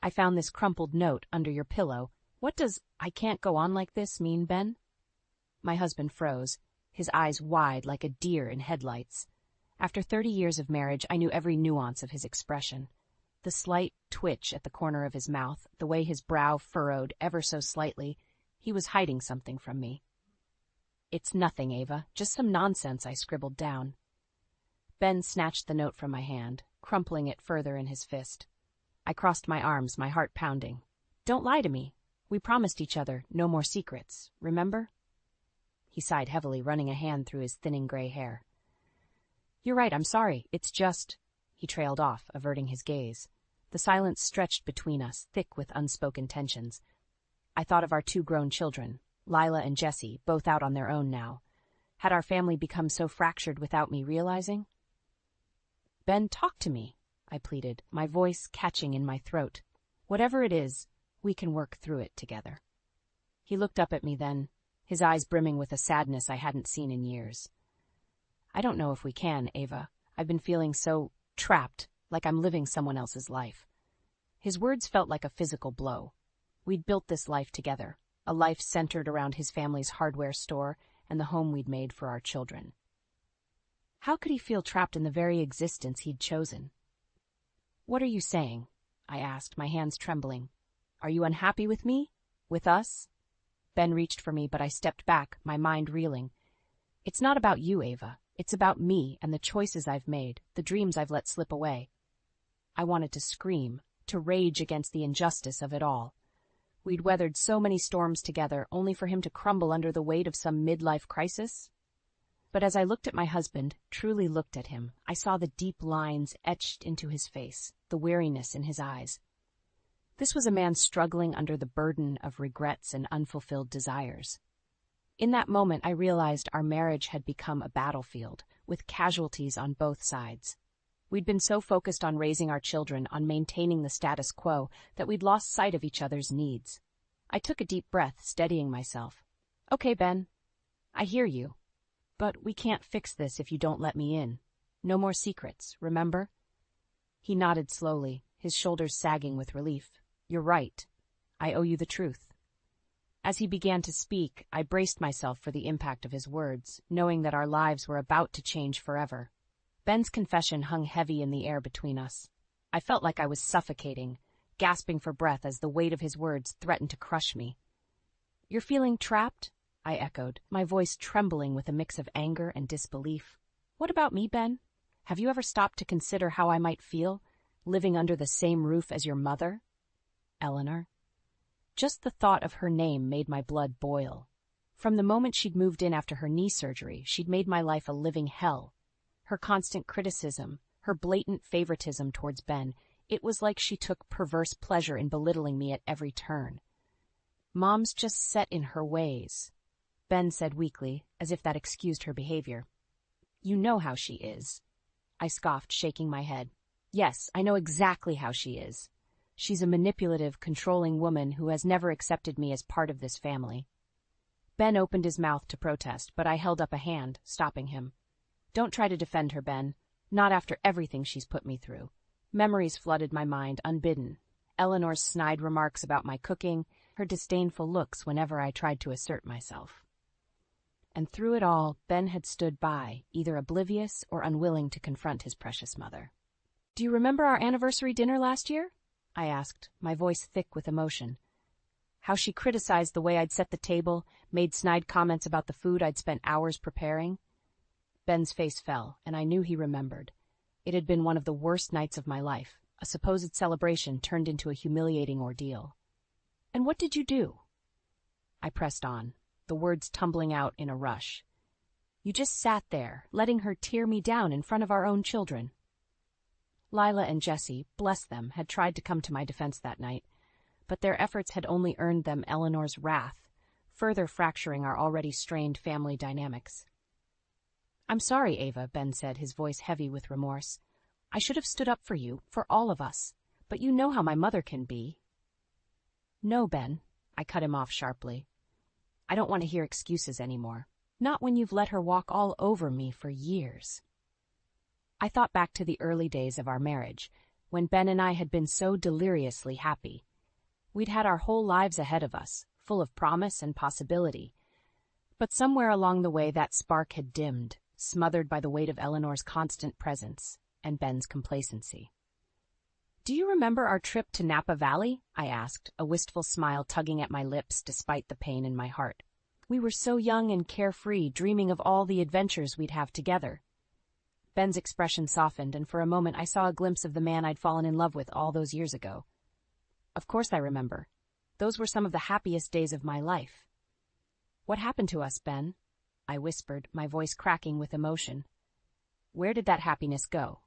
I found this crumpled note under your pillow. What does "I can't go on like this" mean, Ben? My husband froze, his eyes wide like a deer in headlights. After 30 years of marriage, I knew every nuance of his expression. The slight twitch at the corner of his mouth, the way his brow furrowed ever so slightly, he was hiding something from me. "It's nothing, Ava, just some nonsense I scribbled down." Ben snatched the note from my hand, crumpling it further in his fist. I crossed my arms, my heart pounding. "Don't lie to me. We promised each other no more secrets, remember?" He sighed heavily, running a hand through his thinning gray hair. "You're right, I'm sorry. It's just—" He trailed off, averting his gaze. The silence stretched between us, thick with unspoken tensions. I thought of our 2 grown children, Lila and Jessie, both out on their own now. Had our family become so fractured without me realizing? "Ben, talk to me," I pleaded, my voice catching in my throat. "Whatever it is, we can work through it together." He looked up at me then, his eyes brimming with a sadness I hadn't seen in years. "I don't know if we can, Ava. I've been feeling so trapped, like I'm living someone else's life." His words felt like a physical blow. We'd built this life together, a life centered around his family's hardware store and the home we'd made for our children. How could he feel trapped in the very existence he'd chosen? "What are you saying?" I asked, my hands trembling. "Are you unhappy with me? With us?" Ben reached for me, but I stepped back, my mind reeling. "It's not about you, Ava. It's about me and the choices I've made, the dreams I've let slip away." I wanted to scream, to rage against the injustice of it all. We'd weathered so many storms together, only for him to crumble under the weight of some midlife crisis. But as I looked at my husband, truly looked at him, I saw the deep lines etched into his face, the weariness in his eyes. This was a man struggling under the burden of regrets and unfulfilled desires. In that moment, I realized our marriage had become a battlefield, with casualties on both sides. We'd been so focused on raising our children, on maintaining the status quo, that we'd lost sight of each other's needs. I took a deep breath, steadying myself. "Okay, Ben, I hear you. But we can't fix this if you don't let me in. No more secrets, remember?" He nodded slowly, his shoulders sagging with relief. "You're right. I owe you the truth." As he began to speak, I braced myself for the impact of his words, knowing that our lives were about to change forever. Ben's confession hung heavy in the air between us. I felt like I was suffocating, gasping for breath as the weight of his words threatened to crush me. "You're feeling trapped?" I echoed, my voice trembling with a mix of anger and disbelief. "What about me, Ben? Have you ever stopped to consider how I might feel, living under the same roof as your mother?" Eleanor. Just the thought of her name made my blood boil. From the moment she'd moved in after her knee surgery, she'd made my life a living hell. Her constant criticism, her blatant favoritism towards Ben, it was like she took perverse pleasure in belittling me at every turn. "Mom's just set in her ways," Ben said weakly, as if that excused her behavior. "You know how she is." I scoffed, shaking my head. "Yes, I know exactly how she is. She's a manipulative, controlling woman who has never accepted me as part of this family." Ben opened his mouth to protest, but I held up a hand, stopping him. "Don't try to defend her, Ben. Not after everything she's put me through." Memories flooded my mind, unbidden. Eleanor's snide remarks about my cooking, her disdainful looks whenever I tried to assert myself. And through it all, Ben had stood by, either oblivious or unwilling to confront his precious mother. "Do you remember our anniversary dinner last year?" I asked, my voice thick with emotion. How she criticized the way I'd set the table, made snide comments about the food I'd spent hours preparing. Ben's face fell, and I knew he remembered. It had been one of the worst nights of my life, a supposed celebration turned into a humiliating ordeal. "And what did you do?" I pressed on, the words tumbling out in a rush. "You just sat there, letting her tear me down in front of our own children." Lila and Jessie, bless them, had tried to come to my defense that night, but their efforts had only earned them Eleanor's wrath, further fracturing our already strained family dynamics. "I'm sorry, Ava," Ben said, his voice heavy with remorse. "I should have stood up for you, for all of us, but you know how my mother can be." "No, Ben," I cut him off sharply. "I don't want to hear excuses anymore. Not when you've let her walk all over me for years." I thought back to the early days of our marriage, when Ben and I had been so deliriously happy. We'd had our whole lives ahead of us, full of promise and possibility. But somewhere along the way that spark had dimmed, smothered by the weight of Eleanor's constant presence and Ben's complacency. "Do you remember our trip to Napa Valley?" I asked, a wistful smile tugging at my lips despite the pain in my heart. "We were so young and carefree, dreaming of all the adventures we'd have together." Ben's expression softened, and for a moment I saw a glimpse of the man I'd fallen in love with all those years ago. "Of course I remember. Those were some of the happiest days of my life." "What happened to us, Ben?" I whispered, my voice cracking with emotion. "Where did that happiness go?"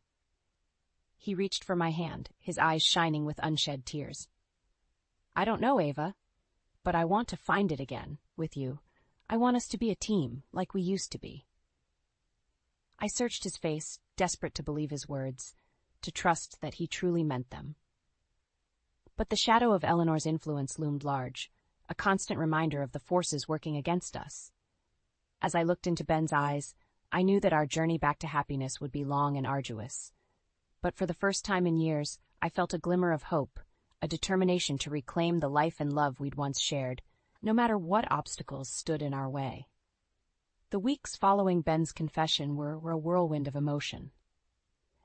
He reached for my hand, his eyes shining with unshed tears. "I don't know, Ava, but I want to find it again, with you. I want us to be a team, like we used to be." I searched his face, desperate to believe his words, to trust that he truly meant them. But the shadow of Eleanor's influence loomed large, a constant reminder of the forces working against us. As I looked into Ben's eyes, I knew that our journey back to happiness would be long and arduous. But for the first time in years, I felt a glimmer of hope, a determination to reclaim the life and love we'd once shared, no matter what obstacles stood in our way. The weeks following Ben's confession were a whirlwind of emotion.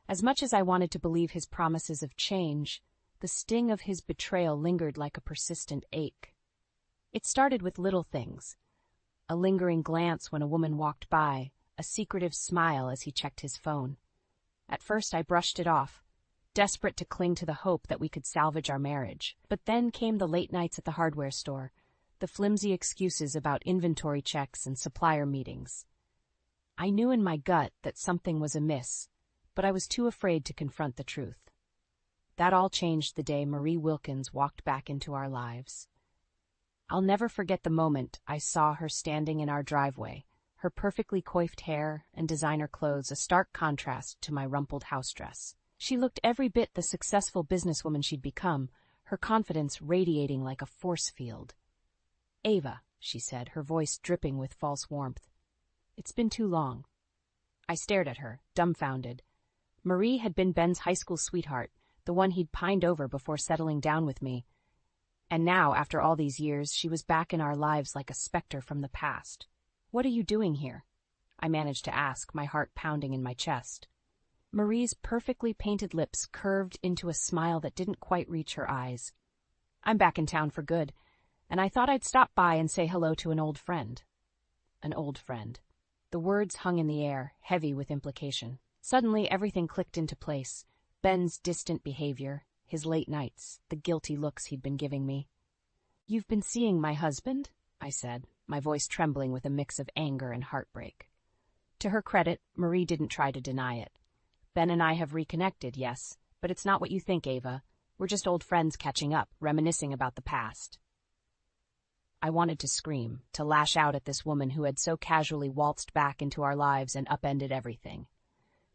As much as I wanted to believe his promises of change, the sting of his betrayal lingered like a persistent ache. It started with little things: a lingering glance when a woman walked by, a secretive smile as he checked his phone. At first I brushed it off, desperate to cling to the hope that we could salvage our marriage. But then came the late nights at the hardware store, the flimsy excuses about inventory checks and supplier meetings. I knew in my gut that something was amiss, but I was too afraid to confront the truth. That all changed the day Marie Wilkins walked back into our lives. I'll never forget the moment I saw her standing in our driveway, her perfectly coiffed hair and designer clothes a stark contrast to my rumpled house dress. She looked every bit the successful businesswoman she'd become, her confidence radiating like a force field. "Ava," she said, her voice dripping with false warmth. "It's been too long." I stared at her, dumbfounded. Marie had been Ben's high school sweetheart, the one he'd pined over before settling down with me. And now, after all these years, she was back in our lives like a specter from the past. "What are you doing here?" I managed to ask, my heart pounding in my chest. Marie's perfectly painted lips curved into a smile that didn't quite reach her eyes. "I'm back in town for good, and I thought I'd stop by and say hello to an old friend." An old friend. The words hung in the air, heavy with implication. Suddenly everything clicked into place. Ben's distant behavior, his late nights, the guilty looks he'd been giving me. "You've been seeing my husband?" I said, my voice trembling with a mix of anger and heartbreak. To her credit, Marie didn't try to deny it. "Ben and I have reconnected, yes, but it's not what you think, Ava. We're just old friends catching up, reminiscing about the past." I wanted to scream, to lash out at this woman who had so casually waltzed back into our lives and upended everything.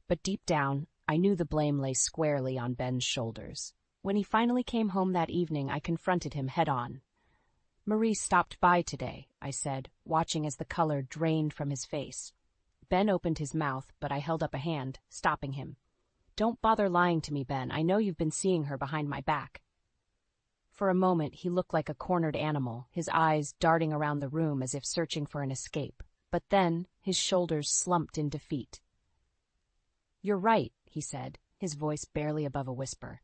But deep down, I knew the blame lay squarely on Ben's shoulders. When he finally came home that evening, I confronted him head-on. "Marie stopped by today," I said, watching as the color drained from his face. Ben opened his mouth, but I held up a hand, stopping him. "Don't bother lying to me, Ben. I know you've been seeing her behind my back." For a moment, he looked like a cornered animal, his eyes darting around the room as if searching for an escape. But then, his shoulders slumped in defeat. "You're right," he said, his voice barely above a whisper.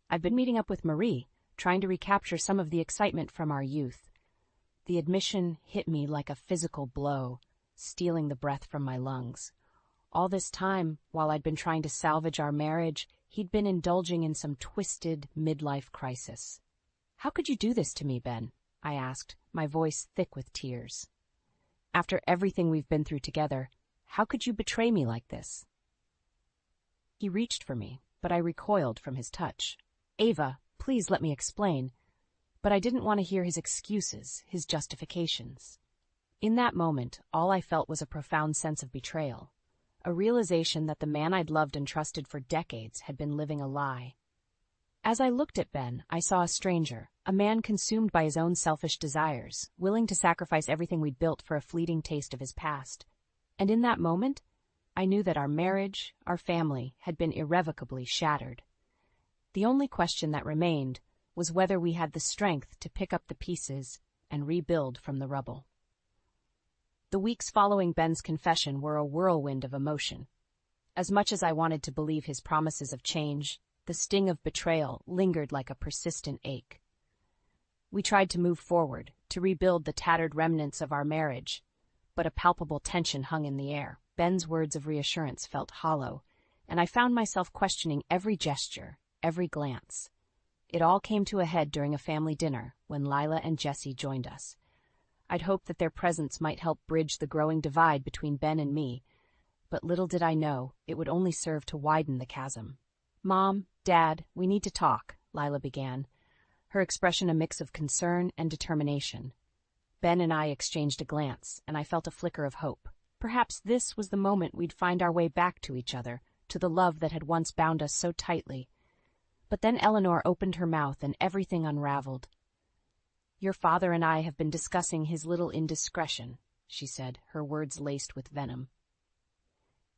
"I've been meeting up with Marie, trying to recapture some of the excitement from our youth." The admission hit me like a physical blow, stealing the breath from my lungs. All this time, while I'd been trying to salvage our marriage, he'd been indulging in some twisted midlife crisis. "How could you do this to me, Ben?" I asked, my voice thick with tears. "After everything we've been through together, how could you betray me like this?" He reached for me, but I recoiled from his touch. "Ava, please let me explain." But I didn't want to hear his excuses, his justifications. In that moment, all I felt was a profound sense of betrayal, a realization that the man I'd loved and trusted for decades had been living a lie. As I looked at Ben, I saw a stranger, a man consumed by his own selfish desires, willing to sacrifice everything we'd built for a fleeting taste of his past. And in that moment, I knew that our marriage, our family, had been irrevocably shattered. The only question that remained was whether we had the strength to pick up the pieces and rebuild from the rubble. The weeks following Ben's confession were a whirlwind of emotion. As much as I wanted to believe his promises of change, the sting of betrayal lingered like a persistent ache. We tried to move forward, to rebuild the tattered remnants of our marriage, but a palpable tension hung in the air. Ben's words of reassurance felt hollow, and I found myself questioning every gesture, every glance. It all came to a head during a family dinner when Lila and Jessie joined us. I'd hoped that their presence might help bridge the growing divide between Ben and me, but little did I know it would only serve to widen the chasm. "Mom, Dad, we need to talk," Lila began, her expression a mix of concern and determination. Ben and I exchanged a glance, and I felt a flicker of hope. Perhaps this was the moment we'd find our way back to each other, to the love that had once bound us so tightly. But then Eleanor opened her mouth and everything unraveled. "Your father and I have been discussing his little indiscretion," she said, her words laced with venom.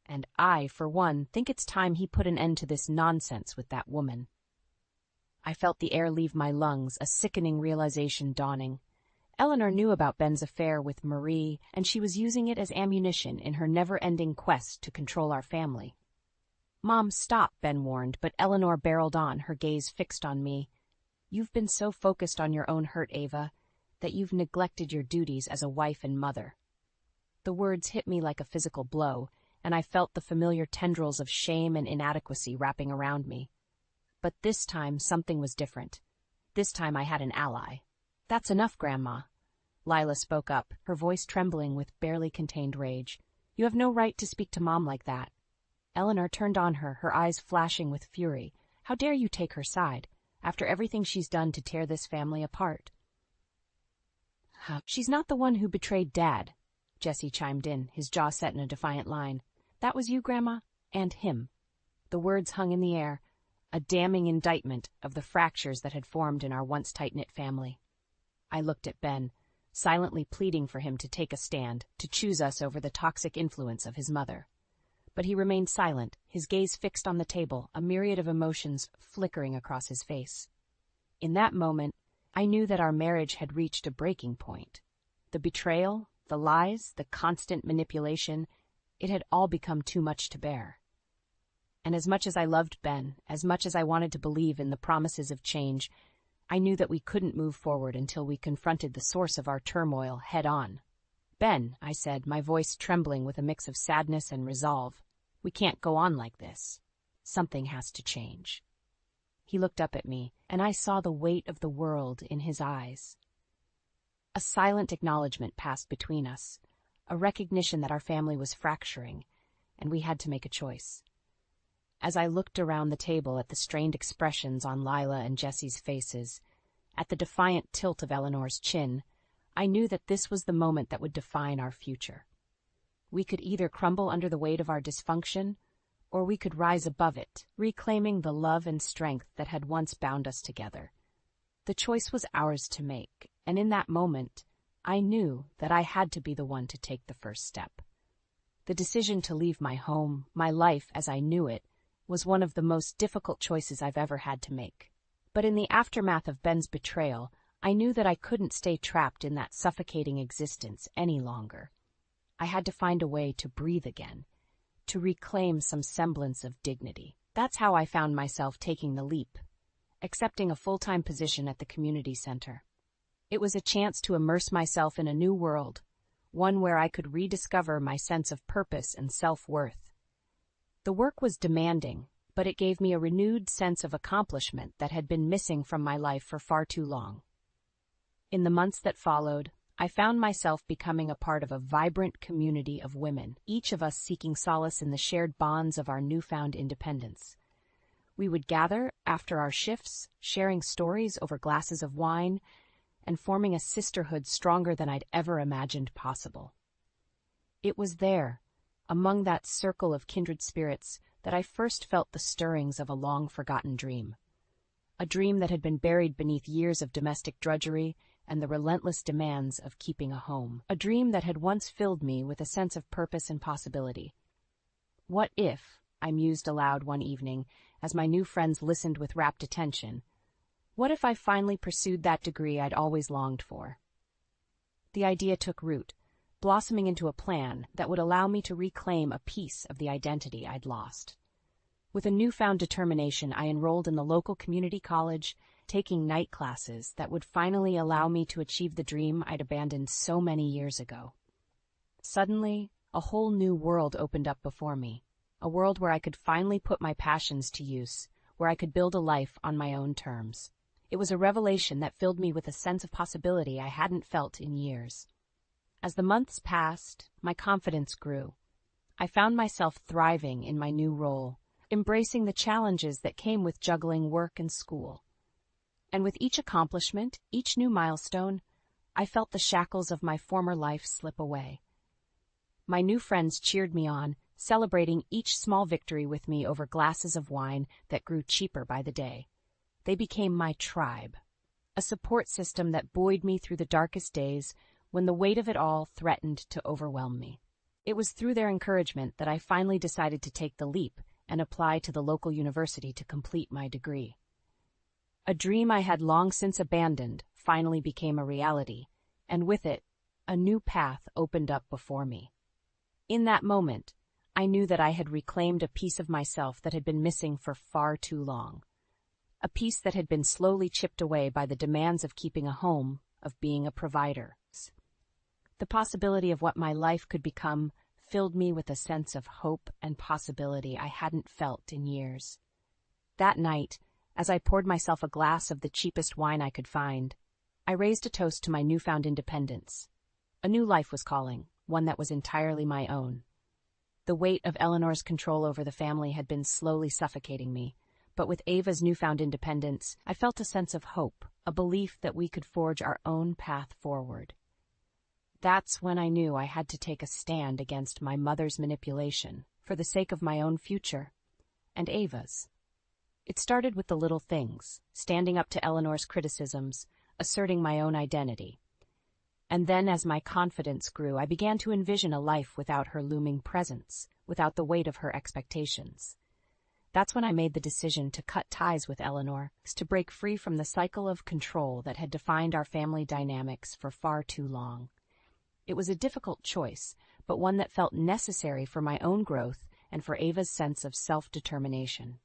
"And I, for one, think it's time he put an end to this nonsense with that woman." I felt the air leave my lungs, a sickening realization dawning. Eleanor knew about Ben's affair with Marie, and she was using it as ammunition in her never-ending quest to control our family. "Mom, stop," Ben warned, but Eleanor barreled on, her gaze fixed on me. "You've been so focused on your own hurt, Ava, that you've neglected your duties as a wife and mother." The words hit me like a physical blow, and I felt the familiar tendrils of shame and inadequacy wrapping around me. But this time, something was different. This time I had an ally. "That's enough, Grandma." Lila spoke up, her voice trembling with barely contained rage. "You have no right to speak to Mom like that." Eleanor turned on her, her eyes flashing with fury. "How dare you take her side, after everything she's done to tear this family apart?" "She's not the one who betrayed Dad," Jesse chimed in, his jaw set in a defiant line. "That was you, Grandma, and him." The words hung in the air, a damning indictment of the fractures that had formed in our once tight-knit family. I looked at Ben, silently pleading for him to take a stand, to choose us over the toxic influence of his mother. But he remained silent, his gaze fixed on the table, a myriad of emotions flickering across his face. In that moment, I knew that our marriage had reached a breaking point. The betrayal, the lies, the constant manipulation, it had all become too much to bear. And as much as I loved Ben, as much as I wanted to believe in the promises of change, I knew that we couldn't move forward until we confronted the source of our turmoil head-on. "Ben," I said, my voice trembling with a mix of sadness and resolve, "we can't go on like this. Something has to change." He looked up at me, and I saw the weight of the world in his eyes. A silent acknowledgement passed between us, a recognition that our family was fracturing, and we had to make a choice. As I looked around the table at the strained expressions on Lila and Jessie's faces, at the defiant tilt of Eleanor's chin, I knew that this was the moment that would define our future. We could either crumble under the weight of our dysfunction, or we could rise above it, reclaiming the love and strength that had once bound us together. The choice was ours to make, and in that moment, I knew that I had to be the one to take the first step. The decision to leave my home, my life as I knew it, was one of the most difficult choices I've ever had to make. But in the aftermath of Ben's betrayal, I knew that I couldn't stay trapped in that suffocating existence any longer. I had to find a way to breathe again, to reclaim some semblance of dignity. That's how I found myself taking the leap, accepting a full-time position at the community center. It was a chance to immerse myself in a new world, one where I could rediscover my sense of purpose and self-worth. The work was demanding, but it gave me a renewed sense of accomplishment that had been missing from my life for far too long. In the months that followed, I found myself becoming a part of a vibrant community of women, each of us seeking solace in the shared bonds of our newfound independence. We would gather after our shifts, sharing stories over glasses of wine, and forming a sisterhood stronger than I'd ever imagined possible. It was there, among that circle of kindred spirits, that I first felt the stirrings of a long-forgotten dream. A dream that had been buried beneath years of domestic drudgery and the relentless demands of keeping a home. A dream that had once filled me with a sense of purpose and possibility. What if, I mused aloud one evening, as my new friends listened with rapt attention. What if I finally pursued that degree I'd always longed for? The idea took root, blossoming into a plan that would allow me to reclaim a piece of the identity I'd lost. With a newfound determination, I enrolled in the local community college, taking night classes that would finally allow me to achieve the dream I'd abandoned so many years ago. Suddenly, a whole new world opened up before me, a world where I could finally put my passions to use, where I could build a life on my own terms. It was a revelation that filled me with a sense of possibility I hadn't felt in years. As the months passed, my confidence grew. I found myself thriving in my new role, embracing the challenges that came with juggling work and school. And with each accomplishment, each new milestone, I felt the shackles of my former life slip away. My new friends cheered me on, celebrating each small victory with me over glasses of wine that grew cheaper by the day. They became my tribe, a support system that buoyed me through the darkest days when the weight of it all threatened to overwhelm me. It was through their encouragement that I finally decided to take the leap and apply to the local university to complete my degree. A dream I had long since abandoned finally became a reality, and with it, a new path opened up before me. In that moment, I knew that I had reclaimed a piece of myself that had been missing for far too long. A piece that had been slowly chipped away by the demands of keeping a home, of being a provider. The possibility of what my life could become filled me with a sense of hope and possibility I hadn't felt in years. That night, as I poured myself a glass of the cheapest wine I could find, I raised a toast to my newfound independence. A new life was calling, one that was entirely my own. The weight of Eleanor's control over the family had been slowly suffocating me, but with Ava's newfound independence, I felt a sense of hope, a belief that we could forge our own path forward. That's when I knew I had to take a stand against my mother's manipulation, for the sake of my own future, and Ava's. It started with the little things, standing up to Eleanor's criticisms, asserting my own identity. And then as my confidence grew, I began to envision a life without her looming presence, without the weight of her expectations. That's when I made the decision to cut ties with Eleanor, to break free from the cycle of control that had defined our family dynamics for far too long. It was a difficult choice, but one that felt necessary for my own growth and for Ava's sense of self-determination.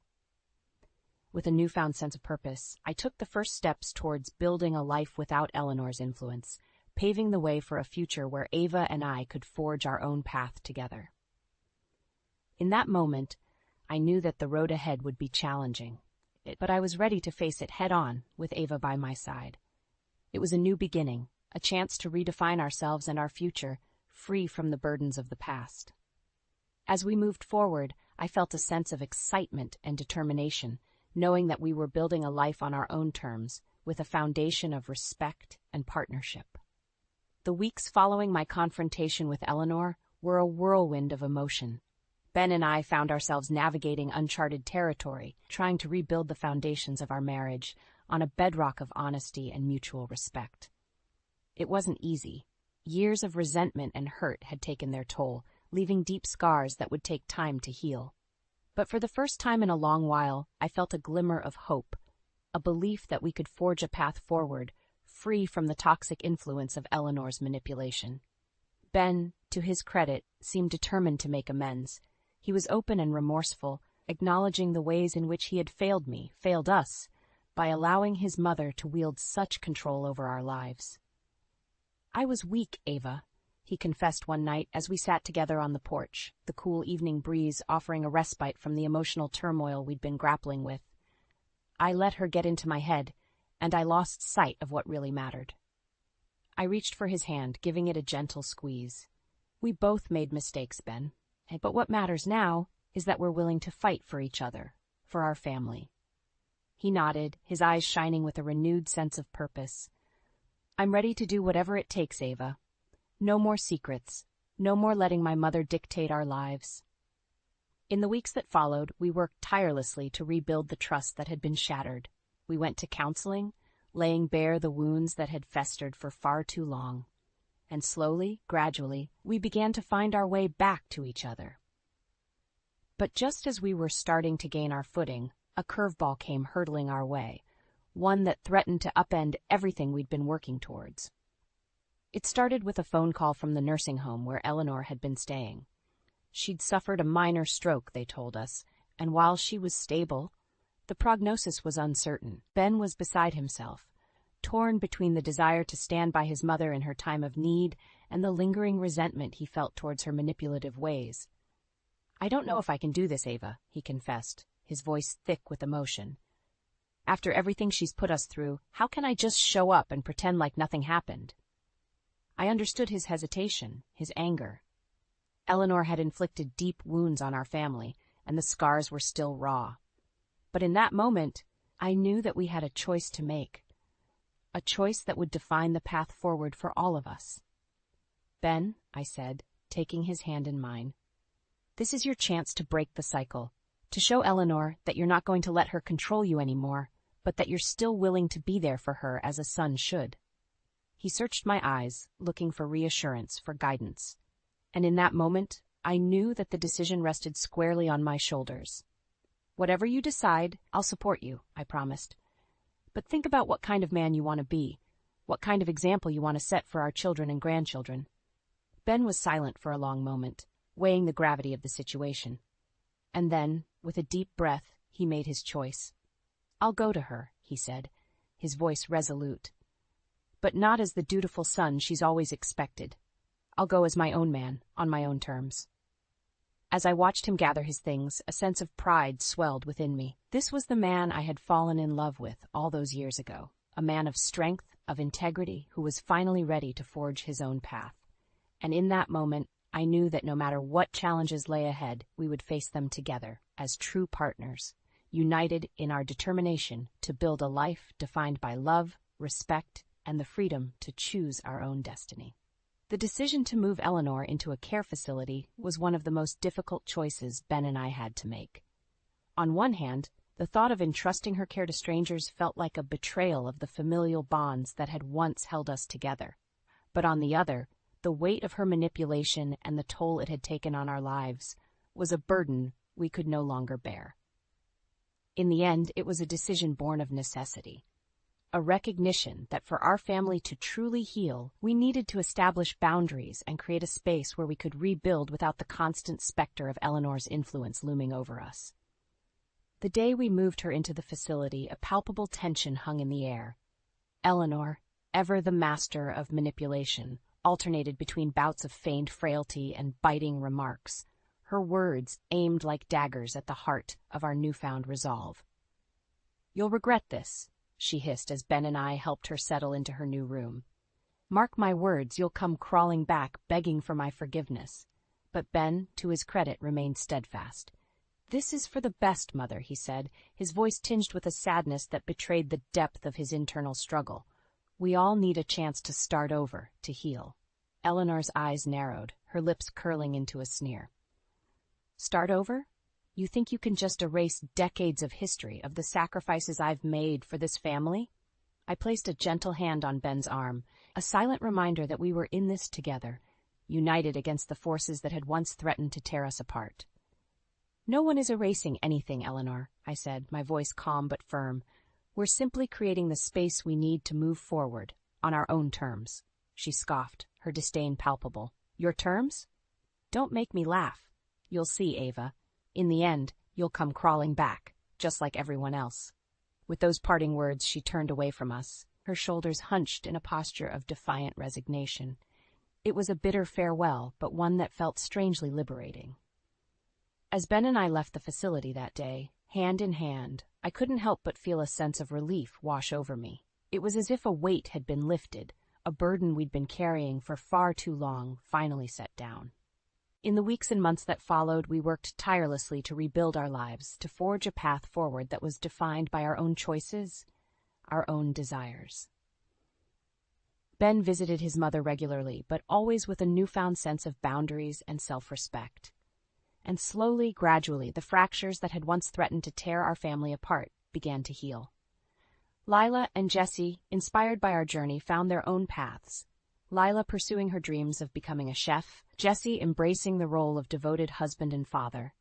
With a newfound sense of purpose, I took the first steps towards building a life without Eleanor's influence, paving the way for a future where Ava and I could forge our own path together. In that moment, I knew that the road ahead would be challenging, but I was ready to face it head-on with Ava by my side. It was a new beginning, a chance to redefine ourselves and our future, free from the burdens of the past. As we moved forward, I felt a sense of excitement and determination, knowing that we were building a life on our own terms, with a foundation of respect and partnership. The weeks following my confrontation with Eleanor were a whirlwind of emotion. Ben and I found ourselves navigating uncharted territory, trying to rebuild the foundations of our marriage on a bedrock of honesty and mutual respect. It wasn't easy. Years of resentment and hurt had taken their toll, leaving deep scars that would take time to heal. But for the first time in a long while, I felt a glimmer of hope, a belief that we could forge a path forward, free from the toxic influence of Eleanor's manipulation. Ben, to his credit, seemed determined to make amends. He was open and remorseful, acknowledging the ways in which he had failed me, failed us, by allowing his mother to wield such control over our lives. "I was weak, Ava," he confessed one night as we sat together on the porch, the cool evening breeze offering a respite from the emotional turmoil we'd been grappling with. "I let her get into my head, and I lost sight of what really mattered." I reached for his hand, giving it a gentle squeeze. "We both made mistakes, Ben. But what matters now is that we're willing to fight for each other, for our family." He nodded, his eyes shining with a renewed sense of purpose. "I'm ready to do whatever it takes, Ava. No more secrets, no more letting my mother dictate our lives." In the weeks that followed, we worked tirelessly to rebuild the trust that had been shattered. We went to counseling, laying bare the wounds that had festered for far too long. And slowly, gradually, we began to find our way back to each other. But just as we were starting to gain our footing, a curveball came hurtling our way, one that threatened to upend everything we'd been working towards. It started with a phone call from the nursing home where Eleanor had been staying. She'd suffered a minor stroke, they told us, and while she was stable, the prognosis was uncertain. Ben was beside himself, torn between the desire to stand by his mother in her time of need and the lingering resentment he felt towards her manipulative ways. "I don't know if I can do this, Ava," he confessed, his voice thick with emotion. "After everything she's put us through, how can I just show up and pretend like nothing happened?" I understood his hesitation, his anger. Eleanor had inflicted deep wounds on our family, and the scars were still raw. But in that moment, I knew that we had a choice to make, a choice that would define the path forward for all of us. "Ben," I said, taking his hand in mine, "this is your chance to break the cycle, to show Eleanor that you're not going to let her control you anymore, but that you're still willing to be there for her as a son should." He searched my eyes, looking for reassurance, for guidance. And in that moment, I knew that the decision rested squarely on my shoulders. "Whatever you decide, I'll support you," I promised. "But think about what kind of man you want to be, what kind of example you want to set for our children and grandchildren." Ben was silent for a long moment, weighing the gravity of the situation. And then, with a deep breath, he made his choice. "I'll go to her," he said, his voice resolute. "But not as the dutiful son she's always expected. I'll go as my own man, on my own terms." As I watched him gather his things, a sense of pride swelled within me. This was the man I had fallen in love with all those years ago, a man of strength, of integrity, who was finally ready to forge his own path. And in that moment, I knew that no matter what challenges lay ahead, we would face them together, as true partners, united in our determination to build a life defined by love, respect, and the freedom to choose our own destiny. The decision to move Eleanor into a care facility was one of the most difficult choices Ben and I had to make. On one hand, the thought of entrusting her care to strangers felt like a betrayal of the familial bonds that had once held us together. But on the other, the weight of her manipulation and the toll it had taken on our lives was a burden we could no longer bear. In the end, it was a decision born of necessity. A recognition that for our family to truly heal, we needed to establish boundaries and create a space where we could rebuild without the constant specter of Eleanor's influence looming over us. The day we moved her into the facility, a palpable tension hung in the air. Eleanor, ever the master of manipulation, alternated between bouts of feigned frailty and biting remarks, her words aimed like daggers at the heart of our newfound resolve. "You'll regret this," she hissed as Ben and I helped her settle into her new room. "Mark my words, you'll come crawling back, begging for my forgiveness." But Ben, to his credit, remained steadfast. "This is for the best, Mother," he said, his voice tinged with a sadness that betrayed the depth of his internal struggle. "We all need a chance to start over, to heal." Eleanor's eyes narrowed, her lips curling into a sneer. "Start over? You think you can just erase decades of history, of the sacrifices I've made for this family?" I placed a gentle hand on Ben's arm, a silent reminder that we were in this together, united against the forces that had once threatened to tear us apart. "No one is erasing anything, Eleanor," I said, my voice calm but firm. "We're simply creating the space we need to move forward, on our own terms." She scoffed, her disdain palpable. "Your terms? Don't make me laugh. You'll see, Ava. In the end, you'll come crawling back, just like everyone else." With those parting words, she turned away from us, her shoulders hunched in a posture of defiant resignation. It was a bitter farewell, but one that felt strangely liberating. As Ben and I left the facility that day, hand in hand, I couldn't help but feel a sense of relief wash over me. It was as if a weight had been lifted, a burden we'd been carrying for far too long finally set down. In the weeks and months that followed, we worked tirelessly to rebuild our lives, to forge a path forward that was defined by our own choices, our own desires. Ben visited his mother regularly, but always with a newfound sense of boundaries and self-respect. And slowly, gradually, the fractures that had once threatened to tear our family apart began to heal. Lila and Jessie, inspired by our journey, found their own paths. Lila pursuing her dreams of becoming a chef, Jessie embracing the role of devoted husband and father.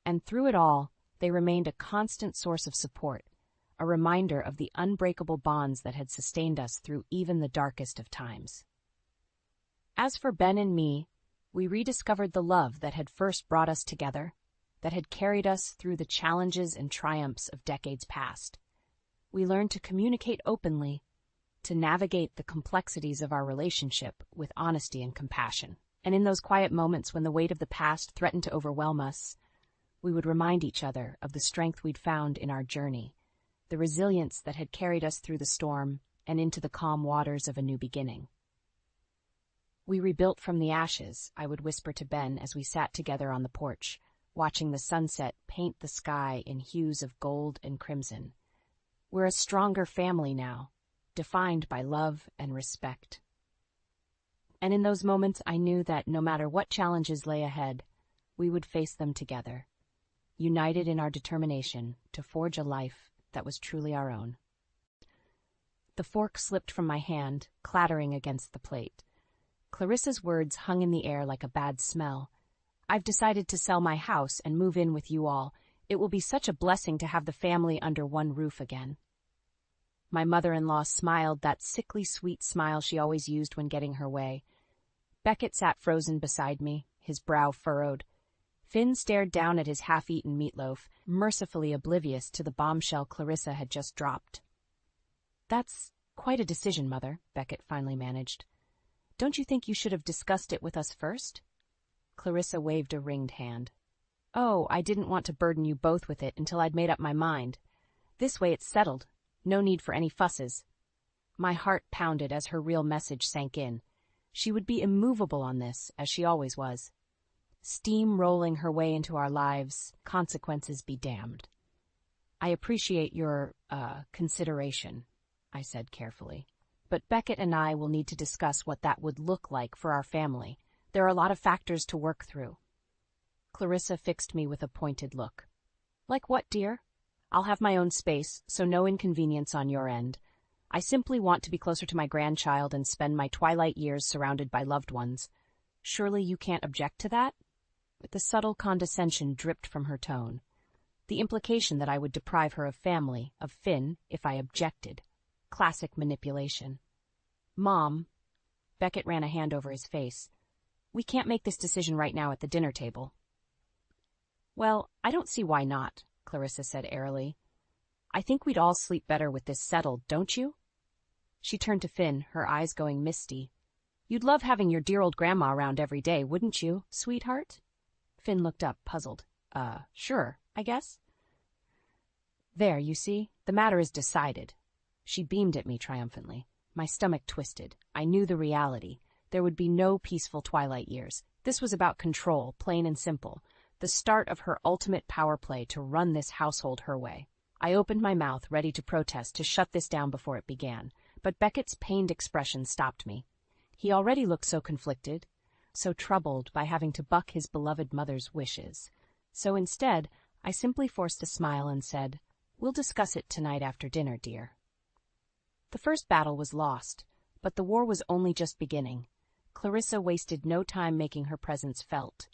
And through it all, They remained a constant source of support, a reminder of the unbreakable bonds that had sustained us through even the darkest of times. As for Ben and me, we rediscovered the love that had first brought us together, that had carried us through the challenges and triumphs of decades past. We learned to communicate openly, to navigate the complexities of our relationship with honesty and compassion. And in those quiet moments when the weight of the past threatened to overwhelm us, we would remind each other of the strength we'd found in our journey, the resilience that had carried us through the storm and into the calm waters of a new beginning. We rebuilt from the ashes, I would whisper to Ben as we sat together on the porch, watching the sunset paint the sky in hues of gold and crimson. We're a stronger family now, defined by love and respect. And in those moments, I knew that no matter what challenges lay ahead, we would face them together, united in our determination to forge a life that was truly our own. The fork slipped from my hand, clattering against the plate. Clarissa's words hung in the air like a bad smell. "I've decided to sell my house and move in with you all. It will be such a blessing to have the family under one roof again." My mother-in-law smiled that sickly sweet smile she always used when getting her way. Beckett sat frozen beside me, his brow furrowed. Finn stared down at his half-eaten meatloaf, mercifully oblivious to the bombshell Clarissa had just dropped. "That's quite a decision, Mother," Beckett finally managed. "Don't you think you should have discussed it with us first?" Clarissa waved a ringed hand. "Oh, I didn't want to burden you both with it until I'd made up my mind. This way it's settled. No need for any fusses." My heart pounded as her real message sank in. She would be immovable on this, as she always was. Steam rolling her way into our lives, consequences be damned. "I appreciate your, consideration," I said carefully. "But Beckett and I will need to discuss what that would look like for our family. There are a lot of factors to work through." Clarissa fixed me with a pointed look. "Like what, dear?" "I'll have my own space, so no inconvenience on your end. I simply want to be closer to my grandchild and spend my twilight years surrounded by loved ones. Surely you can't object to that?" The subtle condescension dripped from her tone. The implication that I would deprive her of family, of Finn, if I objected. Classic manipulation. "Mom," Beckett ran a hand over his face, "we can't make this decision right now at the dinner table." "Well, I don't see why not," Clarissa said airily. "I think we'd all sleep better with this settled, don't you?" She turned to Finn, her eyes going misty. "You'd love having your dear old grandma around every day, wouldn't you, sweetheart?" Finn looked up, puzzled. Sure, I guess." "There, you see, the matter is decided." She beamed at me triumphantly. My stomach twisted. I knew the reality. There would be no peaceful twilight years. This was about control, plain and simple. The start of her ultimate power play to run this household her way. I opened my mouth, ready to protest, to shut this down before it began, but Beckett's pained expression stopped me. He already looked so conflicted, so troubled by having to buck his beloved mother's wishes. So instead, I simply forced a smile and said, "We'll discuss it tonight after dinner, dear." The first battle was lost, but the war was only just beginning. Clarissa wasted no time making her presence felt.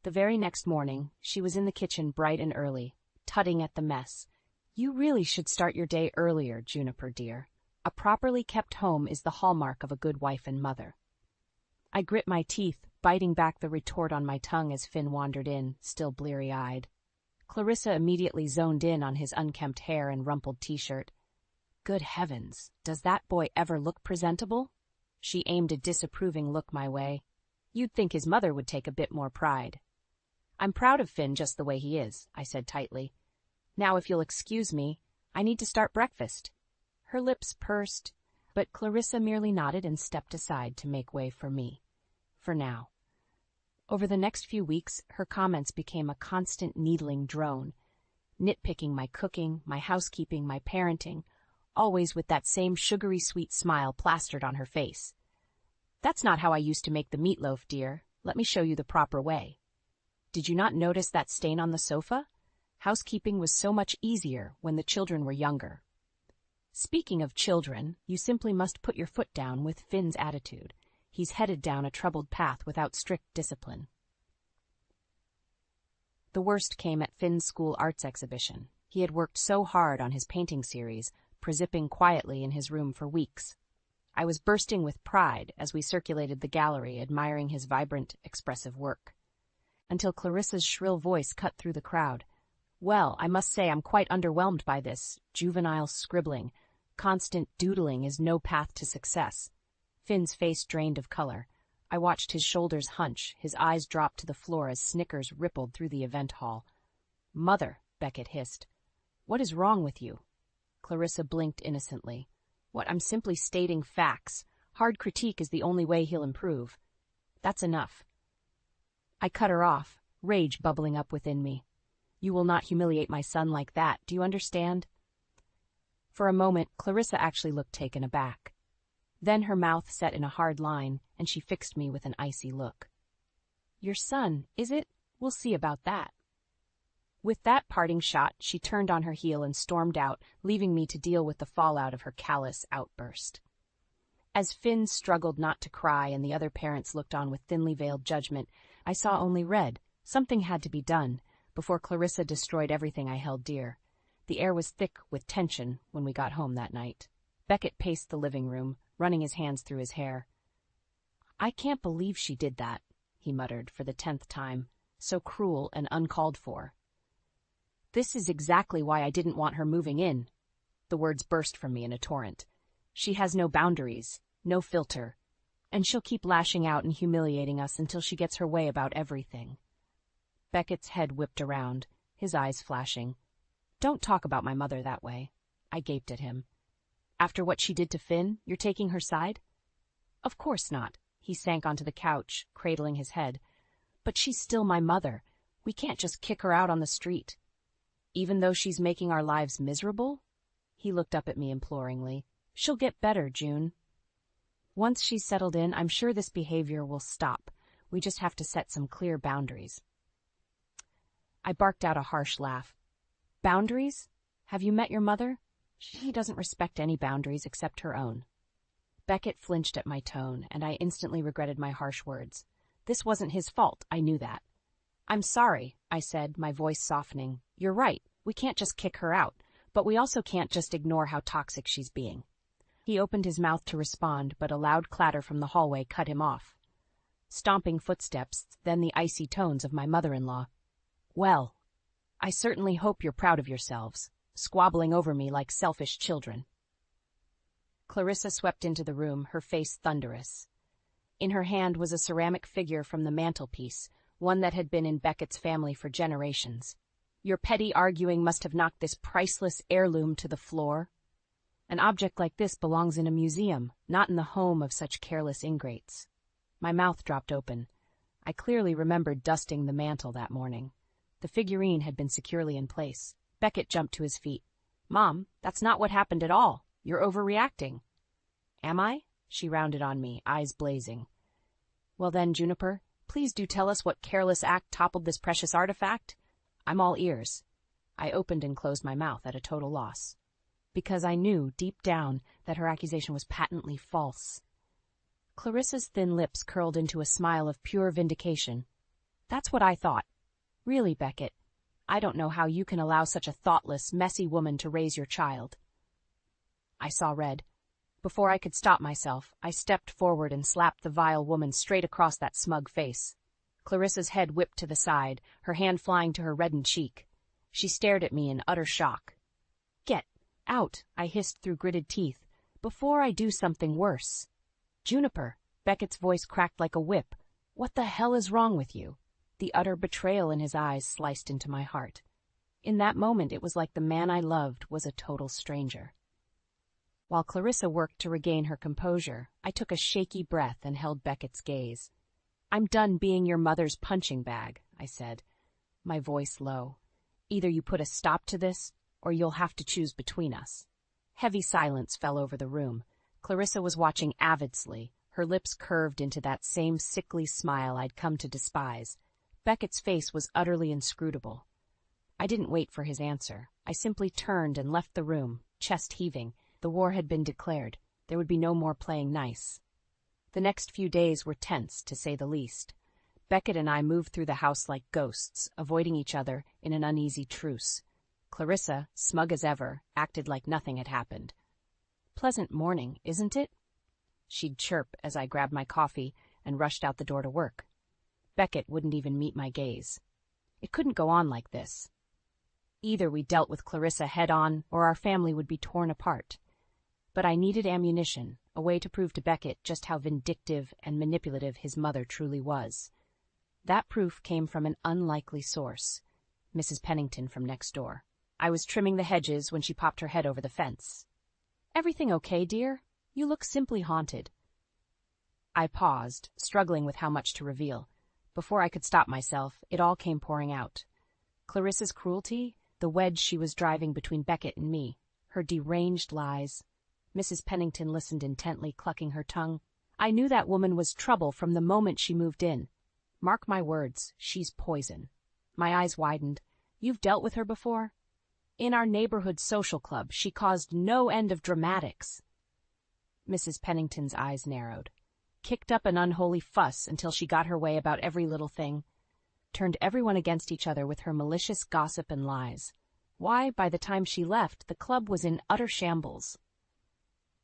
The very next morning, she was in the kitchen bright and early, tutting at the mess. "You really should start your day earlier, Juniper dear. A properly kept home is the hallmark of a good wife and mother." I grit my teeth, biting back the retort on my tongue as Finn wandered in, still bleary-eyed. Clarissa immediately zoned in on his unkempt hair and rumpled t-shirt. "Good heavens, does that boy ever look presentable?" She aimed a disapproving look my way. "You'd think his mother would take a bit more pride." "I'm proud of Finn just the way he is," I said tightly. "Now, if you'll excuse me, I need to start breakfast." Her lips pursed, but Clarissa merely nodded and stepped aside to make way for me. For now. Over the next few weeks, her comments became a constant needling drone, nitpicking my cooking, my housekeeping, my parenting, always with that same sugary sweet smile plastered on her face. "That's not how I used to make the meatloaf, dear. Let me show you the proper way. Did you not notice that stain on the sofa? Housekeeping was so much easier when the children were younger." Speaking of children, you simply must put your foot down with Finn's attitude. He's headed down a troubled path without strict discipline. The worst came at Finn's school arts exhibition. He had worked so hard on his painting series, prezipping quietly in his room for weeks. I was bursting with pride as we circulated the gallery, admiring his vibrant, expressive work. Until Clarissa's shrill voice cut through the crowd. "Well, I must say I'm quite underwhelmed by this juvenile scribbling. Constant doodling is no path to success." Finn's face drained of color. I watched his shoulders hunch, his eyes drop to the floor as snickers rippled through the event hall. "Mother," Beckett hissed. "What is wrong with you?" Clarissa blinked innocently. "What, I'm simply stating facts. Hard critique is the only way he'll improve." "That's enough." I cut her off, rage bubbling up within me. "You will not humiliate my son like that, do you understand?" For a moment, Clarissa actually looked taken aback. Then her mouth set in a hard line, and she fixed me with an icy look. "Your son, is it? We'll see about that." With that parting shot, she turned on her heel and stormed out, leaving me to deal with the fallout of her callous outburst. As Finn struggled not to cry and the other parents looked on with thinly veiled judgment, I saw only red. Something had to be done, before Clarissa destroyed everything I held dear. The air was thick with tension when we got home that night. Beckett paced the living room, running his hands through his hair. "I can't believe she did that," he muttered for the 10th time. "So cruel and uncalled for." "This is exactly why I didn't want her moving in." The words burst from me in a torrent. "She has no boundaries, no filter, and she'll keep lashing out and humiliating us until she gets her way about everything." Beckett's head whipped around, his eyes flashing. "Don't talk about my mother that way." I gaped at him. "After what she did to Finn, you're taking her side?" "Of course not." He sank onto the couch, cradling his head. "But she's still my mother. We can't just kick her out on the street." "Even though she's making our lives miserable?" He looked up at me imploringly. "She'll get better, June. Once she's settled in, I'm sure this behavior will stop. We just have to set some clear boundaries." I barked out a harsh laugh. "Boundaries? Have you met your mother? She doesn't respect any boundaries except her own." Beckett flinched at my tone, and I instantly regretted my harsh words. This wasn't his fault, I knew that. "I'm sorry," I said, my voice softening. "You're right, we can't just kick her out, but we also can't just ignore how toxic she's being." He opened his mouth to respond, but a loud clatter from the hallway cut him off. Stomping footsteps, then the icy tones of my mother-in-law. "Well, I certainly hope you're proud of yourselves, squabbling over me like selfish children." Clarissa swept into the room, her face thunderous. In her hand was a ceramic figure from the mantelpiece, one that had been in Beckett's family for generations. "Your petty arguing must have knocked this priceless heirloom to the floor. An object like this belongs in a museum, not in the home of such careless ingrates." My mouth dropped open. I clearly remembered dusting the mantel that morning. The figurine had been securely in place. Beckett jumped to his feet. "Mom, that's not what happened at all. You're overreacting." "Am I?" She rounded on me, eyes blazing. "Well then, Juniper, please do tell us what careless act toppled this precious artifact. I'm all ears." I opened and closed my mouth at a total loss, because I knew, deep down, that her accusation was patently false. Clarissa's thin lips curled into a smile of pure vindication. "That's what I thought. Really, Beckett, I don't know how you can allow such a thoughtless, messy woman to raise your child." I saw red. Before I could stop myself, I stepped forward and slapped the vile woman straight across that smug face. Clarissa's head whipped to the side, her hand flying to her reddened cheek. She stared at me in utter shock. "Get out," I hissed through gritted teeth, "before I do something worse." "Juniper," Beckett's voice cracked like a whip. "What the hell is wrong with you?" The utter betrayal in his eyes sliced into my heart. In that moment, it was like the man I loved was a total stranger. While Clarissa worked to regain her composure, I took a shaky breath and held Beckett's gaze. "I'm done being your mother's punching bag," I said, my voice low. "Either you put a stop to this, or you'll have to choose between us." Heavy silence fell over the room. Clarissa was watching avidly, her lips curved into that same sickly smile I'd come to despise. Beckett's face was utterly inscrutable. I didn't wait for his answer. I simply turned and left the room, chest heaving. The war had been declared. There would be no more playing nice. The next few days were tense, to say the least. Beckett and I moved through the house like ghosts, avoiding each other in an uneasy truce. Clarissa, smug as ever, acted like nothing had happened. "Pleasant morning, isn't it?" she'd chirp as I grabbed my coffee and rushed out the door to work. Beckett wouldn't even meet my gaze. It couldn't go on like this. Either we dealt with Clarissa head-on, or our family would be torn apart. But I needed ammunition, a way to prove to Beckett just how vindictive and manipulative his mother truly was. That proof came from an unlikely source, Mrs. Pennington from next door. I was trimming the hedges when she popped her head over the fence. "Everything okay, dear? You look simply haunted." I paused, struggling with how much to reveal. Before I could stop myself, it all came pouring out. Clarissa's cruelty, the wedge she was driving between Beckett and me, her deranged lies. Mrs. Pennington listened intently, clucking her tongue. "I knew that woman was trouble from the moment she moved in. Mark my words, she's poison." My eyes widened. "You've dealt with her before?" "In our neighborhood social club, she caused no end of dramatics." Mrs. Pennington's eyes narrowed. "Kicked up an unholy fuss until she got her way about every little thing. Turned everyone against each other with her malicious gossip and lies. Why, by the time she left, the club was in utter shambles."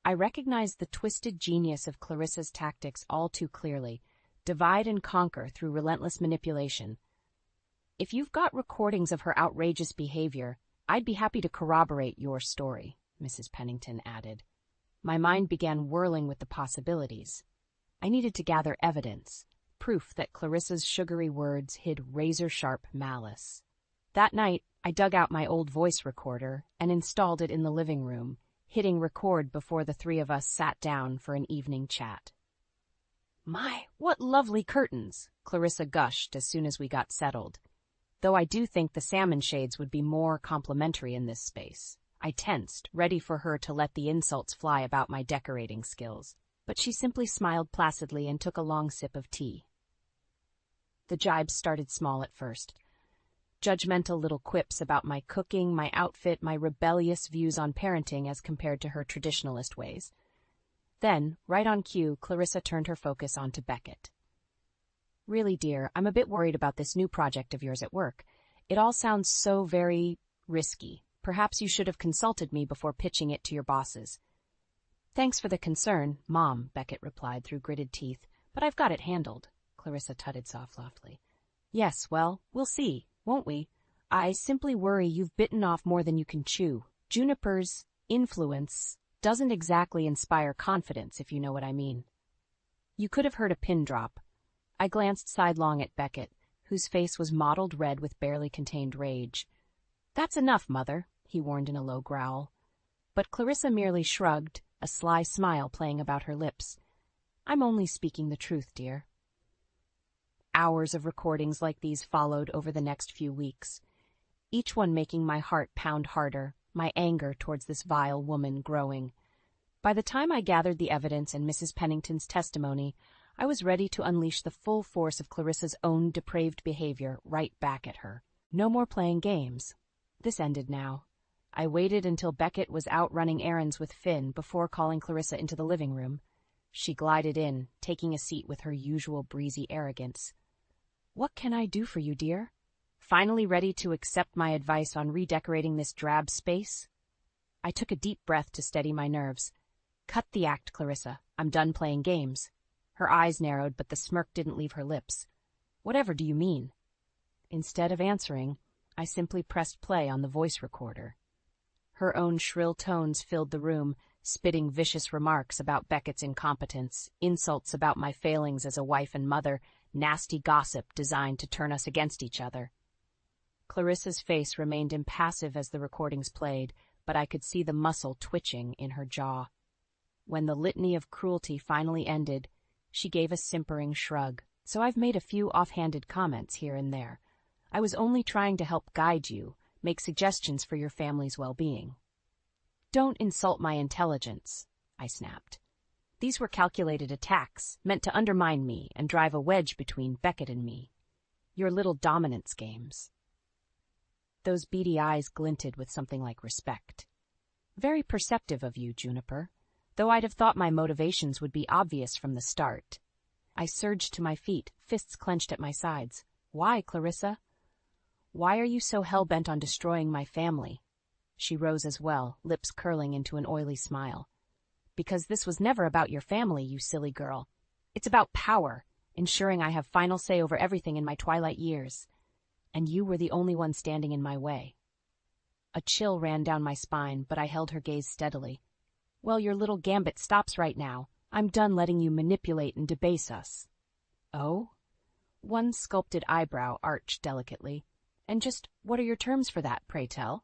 I recognized the twisted genius of Clarissa's tactics all too clearly. Divide and conquer through relentless manipulation. "If you've got recordings of her outrageous behavior, I'd be happy to corroborate your story," Mrs. Pennington added. My mind began whirling with the possibilities. I needed to gather evidence, proof that Clarissa's sugary words hid razor-sharp malice. That night, I dug out my old voice recorder and installed it in the living room, hitting record before the three of us sat down for an evening chat. "My, what lovely curtains," Clarissa gushed as soon as we got settled. "Though I do think the salmon shades would be more complimentary in this space." I tensed, ready for her to let the insults fly about my decorating skills. But she simply smiled placidly and took a long sip of tea. The jibes started small at first. Judgmental little quips about my cooking, my outfit, my rebellious views on parenting as compared to her traditionalist ways. Then, right on cue, Clarissa turned her focus onto Beckett. "Really, dear, I'm a bit worried about this new project of yours at work. It all sounds so very risky. Perhaps you should have consulted me before pitching it to your bosses." "Thanks for the concern, Mom," Beckett replied through gritted teeth, "but I've got it handled." Clarissa tutted softly. "Yes, well, we'll see, won't we? I simply worry you've bitten off more than you can chew. Juniper's influence doesn't exactly inspire confidence, if you know what I mean." You could have heard a pin drop. I glanced sidelong at Beckett, whose face was mottled red with barely contained rage. "That's enough, Mother," he warned in a low growl. But Clarissa merely shrugged, a sly smile playing about her lips. "I'm only speaking the truth, dear." Hours of recordings like these followed over the next few weeks, each one making my heart pound harder, my anger towards this vile woman growing. By the time I gathered the evidence and Mrs. Pennington's testimony, I was ready to unleash the full force of Clarissa's own depraved behavior right back at her. No more playing games. This ended now. I waited until Beckett was out running errands with Finn before calling Clarissa into the living room. She glided in, taking a seat with her usual breezy arrogance. "What can I do for you, dear?" Finally ready to accept my advice on redecorating this drab space? I took a deep breath to steady my nerves. "Cut the act, Clarissa. I'm done playing games." Her eyes narrowed, but the smirk didn't leave her lips. "Whatever do you mean?" Instead of answering, I simply pressed play on the voice recorder. Her own shrill tones filled the room, spitting vicious remarks about Beckett's incompetence, insults about my failings as a wife and mother, nasty gossip designed to turn us against each other. Clarissa's face remained impassive as the recordings played, but I could see the muscle twitching in her jaw. When the litany of cruelty finally ended, she gave a simpering shrug. "So I've made a few offhanded comments here and there. I was only trying to help guide you, make suggestions for your family's well-being." "Don't insult my intelligence," I snapped. "These were calculated attacks, meant to undermine me and drive a wedge between Beckett and me. Your little dominance games." Those beady eyes glinted with something like respect. "Very perceptive of you, Juniper, though I'd have thought my motivations would be obvious from the start. I surged to my feet, fists clenched at my sides. Why, Clarissa? Why are you so hell-bent on destroying my family? She rose as well, lips curling into an oily smile. Because this was never about your family, you silly girl. It's about power, ensuring I have final say over everything in my twilight years. And you were the only one standing in my way. A chill ran down my spine, but I held her gaze steadily. Well, your little gambit stops right now. I'm done letting you manipulate and debase us. Oh? One sculpted eyebrow arched delicately. And just what are your terms for that, pray tell?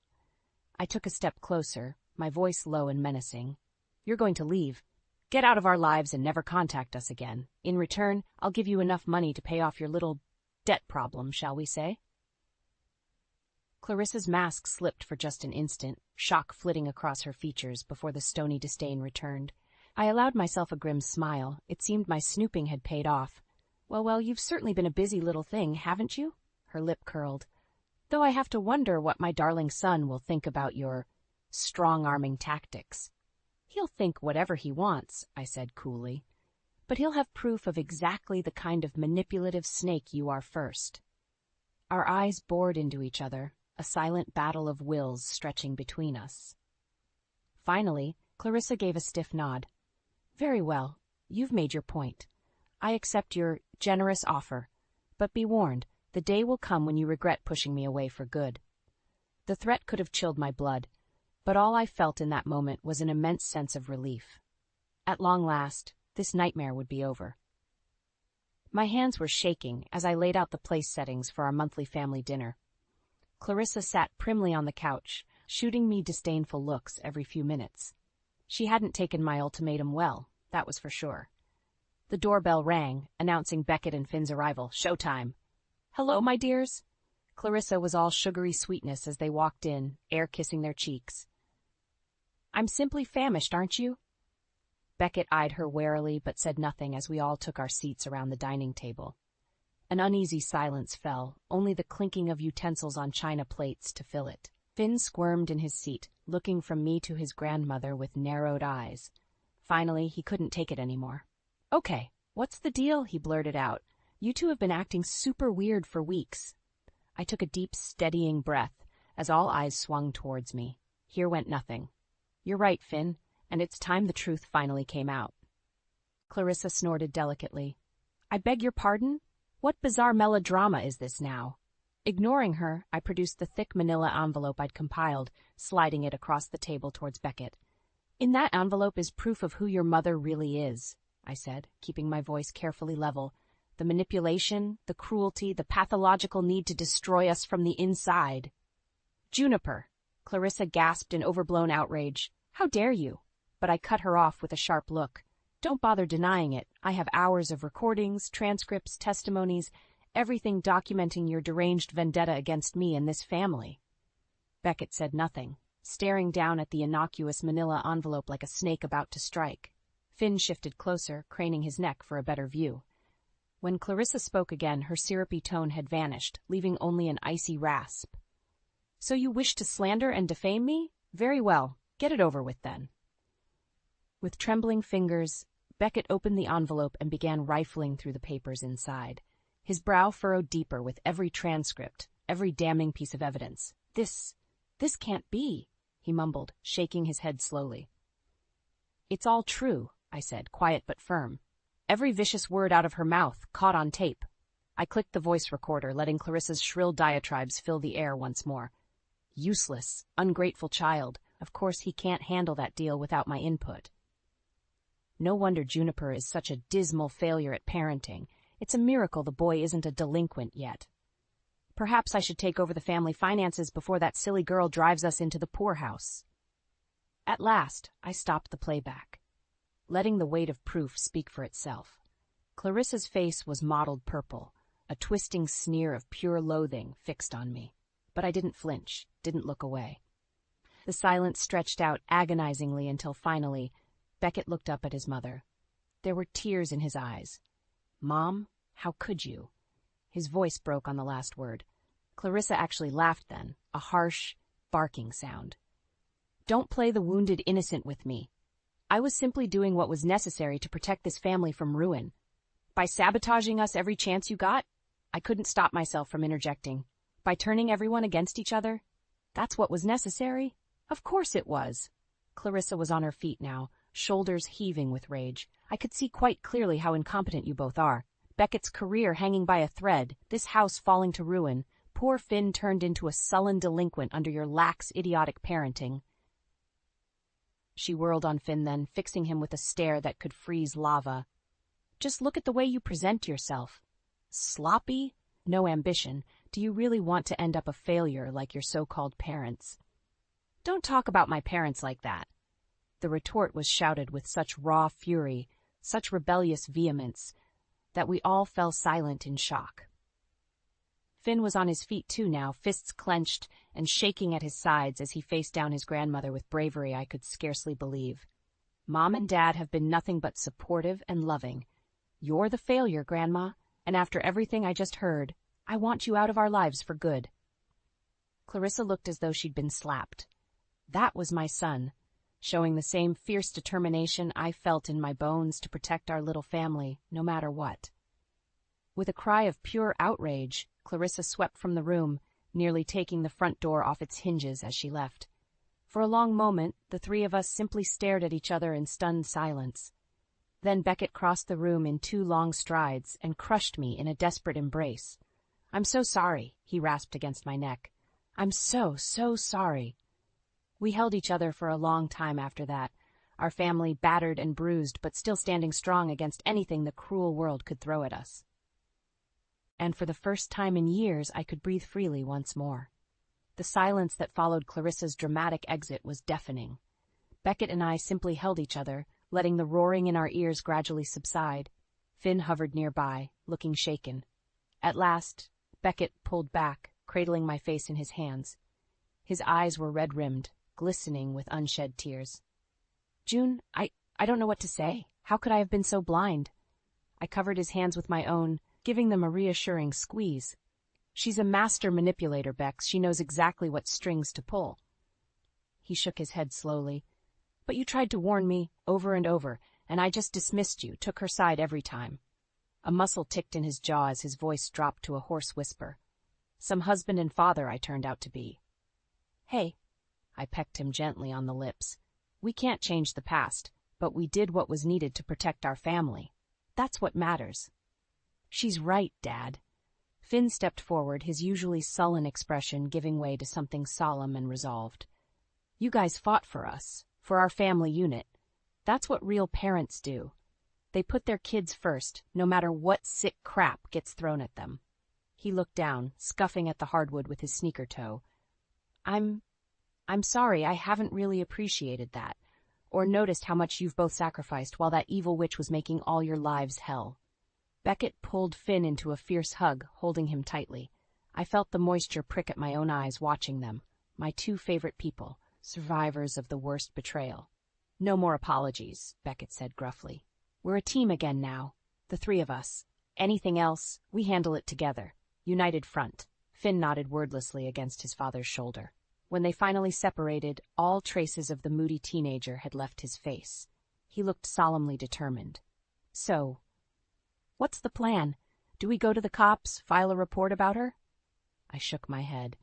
I took a step closer, my voice low and menacing. You're going to leave. Get out of our lives and never contact us again. In return, I'll give you enough money to pay off your little debt problem, shall we say? Clarissa's mask slipped for just an instant, shock flitting across her features before the stony disdain returned. I allowed myself a grim smile. It seemed my snooping had paid off. Well, you've certainly been a busy little thing, haven't you? Her lip curled. Though I have to wonder what my darling son will think about your strong-arming tactics. He'll think whatever he wants, I said coolly. But he'll have proof of exactly the kind of manipulative snake you are first. Our eyes bored into each other, a silent battle of wills stretching between us. Finally, Clarissa gave a stiff nod. Very well, you've made your point. I accept your generous offer, but be warned, the day will come when you regret pushing me away for good. The threat could have chilled my blood, but all I felt in that moment was an immense sense of relief. At long last, this nightmare would be over. My hands were shaking as I laid out the place settings for our monthly family dinner. Clarissa sat primly on the couch, shooting me disdainful looks every few minutes. She hadn't taken my ultimatum well, that was for sure. The doorbell rang, announcing Beckett and Finn's arrival. Showtime. Hello, my dears. Clarissa was all sugary sweetness as they walked in, air kissing their cheeks. I'm simply famished, aren't you? Beckett eyed her warily but said nothing as we all took our seats around the dining table. An uneasy silence fell, only the clinking of utensils on china plates to fill it. Finn squirmed in his seat, looking from me to his grandmother with narrowed eyes. Finally, he couldn't take it anymore. Okay, what's the deal? He blurted out. You two have been acting super weird for weeks. I took a deep, steadying breath as all eyes swung towards me. Here went nothing. You're right, Finn, and it's time the truth finally came out. Clarissa snorted delicately. I beg your pardon? What bizarre melodrama is this now? Ignoring her, I produced the thick manila envelope I'd compiled, sliding it across the table towards Beckett. In that envelope is proof of who your mother really is, I said, keeping my voice carefully level. The manipulation, the cruelty, the pathological need to destroy us from the inside. Juniper, Clarissa gasped in overblown outrage. How dare you? But I cut her off with a sharp look. Don't bother denying it. I have hours of recordings, transcripts, testimonies, everything documenting your deranged vendetta against me and this family. Beckett said nothing, staring down at the innocuous manila envelope like a snake about to strike. Finn shifted closer, craning his neck for a better view. When Clarissa spoke again, her syrupy tone had vanished, leaving only an icy rasp. So you wish to slander and defame me? Very well. Get it over with, then. With trembling fingers, Beckett opened the envelope and began rifling through the papers inside. His brow furrowed deeper with every transcript, every damning piece of evidence. This can't be, he mumbled, shaking his head slowly. It's all true, I said, quiet but firm. Every vicious word out of her mouth, caught on tape. I clicked the voice recorder, letting Clarissa's shrill diatribes fill the air once more. Useless, ungrateful child. Of course he can't handle that deal without my input. No wonder Juniper is such a dismal failure at parenting. It's a miracle the boy isn't a delinquent yet. Perhaps I should take over the family finances before that silly girl drives us into the poorhouse. At last, I stopped the playback, letting the weight of proof speak for itself. Clarissa's face was mottled purple, a twisting sneer of pure loathing fixed on me. But I didn't flinch, didn't look away. The silence stretched out agonizingly until finally, Beckett looked up at his mother. There were tears in his eyes. Mom, how could you? His voice broke on the last word. Clarissa actually laughed then, a harsh, barking sound. Don't play the wounded innocent with me. I was simply doing what was necessary to protect this family from ruin. By sabotaging us every chance you got? I couldn't stop myself from interjecting. By turning everyone against each other? That's what was necessary? Of course it was. Clarissa was on her feet now, shoulders heaving with rage. I could see quite clearly how incompetent you both are. Beckett's career hanging by a thread, this house falling to ruin, poor Finn turned into a sullen delinquent under your lax, idiotic parenting. She whirled on Finn then, fixing him with a stare that could freeze lava. Just look at the way you present yourself. Sloppy? No ambition. Do you really want to end up a failure like your so-called parents? Don't talk about my parents like that. The retort was shouted with such raw fury, such rebellious vehemence, that we all fell silent in shock. Finn was on his feet too now, fists clenched and shaking at his sides as he faced down his grandmother with bravery I could scarcely believe. Mom and Dad have been nothing but supportive and loving. You're the failure, Grandma, and after everything I just heard, I want you out of our lives for good. Clarissa looked as though she'd been slapped. That was my son, showing the same fierce determination I felt in my bones to protect our little family, no matter what. With a cry of pure outrage, Clarissa swept from the room, nearly taking the front door off its hinges as she left. For a long moment, the three of us simply stared at each other in stunned silence. Then Beckett crossed the room in 2 long strides and crushed me in a desperate embrace. I'm so sorry, he rasped against my neck. I'm so sorry. We held each other for a long time after that, our family battered and bruised but still standing strong against anything the cruel world could throw at us. And for the first time in years I could breathe freely once more. The silence that followed Clarissa's dramatic exit was deafening. Beckett and I simply held each other, letting the roaring in our ears gradually subside. Finn hovered nearby, looking shaken. At last, Beckett pulled back, cradling my face in his hands. His eyes were red-rimmed, glistening with unshed tears. June, I don't know what to say. How could I have been so blind? I covered his hands with my own, giving them a reassuring squeeze. She's a master manipulator, Bex. She knows exactly what strings to pull. He shook his head slowly. But you tried to warn me, over and over, and I just dismissed you, took her side every time. A muscle ticked in his jaw as his voice dropped to a hoarse whisper. Some husband and father I turned out to be. Hey, I pecked him gently on the lips. We can't change the past, but we did what was needed to protect our family. That's what matters. She's right, Dad. Finn stepped forward, his usually sullen expression giving way to something solemn and resolved. You guys fought for us, for our family unit. That's what real parents do. They put their kids first, no matter what sick crap gets thrown at them. He looked down, scuffing at the hardwood with his sneaker toe. I'm sorry, I haven't really appreciated that, or noticed how much you've both sacrificed while that evil witch was making all your lives hell. Beckett pulled Finn into a fierce hug, holding him tightly. I felt the moisture prick at my own eyes watching them, my 2 favorite people, survivors of the worst betrayal. No more apologies, Beckett said gruffly. We're a team again now, the 3 of us. Anything else, we handle it together. United front. Finn nodded wordlessly against his father's shoulder. When they finally separated, all traces of the moody teenager had left his face. He looked solemnly determined. So, what's the plan? Do we go to the cops, file a report about her? I shook my head.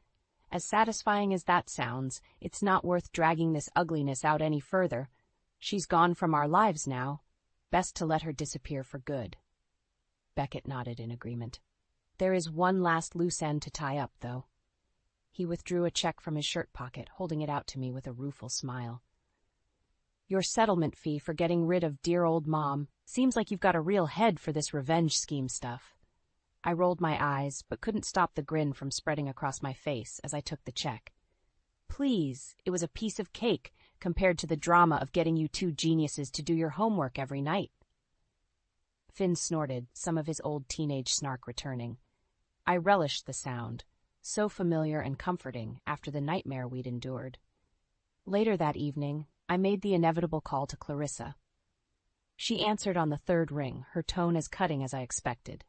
As satisfying as that sounds, it's not worth dragging this ugliness out any further. She's gone from our lives now. Best to let her disappear for good. Beckett nodded in agreement. There is one last loose end to tie up, though. He withdrew a check from his shirt pocket, holding it out to me with a rueful smile. Your settlement fee for getting rid of dear old Mom. Seems like you've got a real head for this revenge scheme stuff. I rolled my eyes, but couldn't stop the grin from spreading across my face as I took the check. Please, it was a piece of cake compared to the drama of getting you 2 geniuses to do your homework every night. Finn snorted, some of his old teenage snark returning. I relished the sound, so familiar and comforting after the nightmare we'd endured. Later that evening, I made the inevitable call to Clarissa. She answered on the 3rd ring, her tone as cutting as I expected.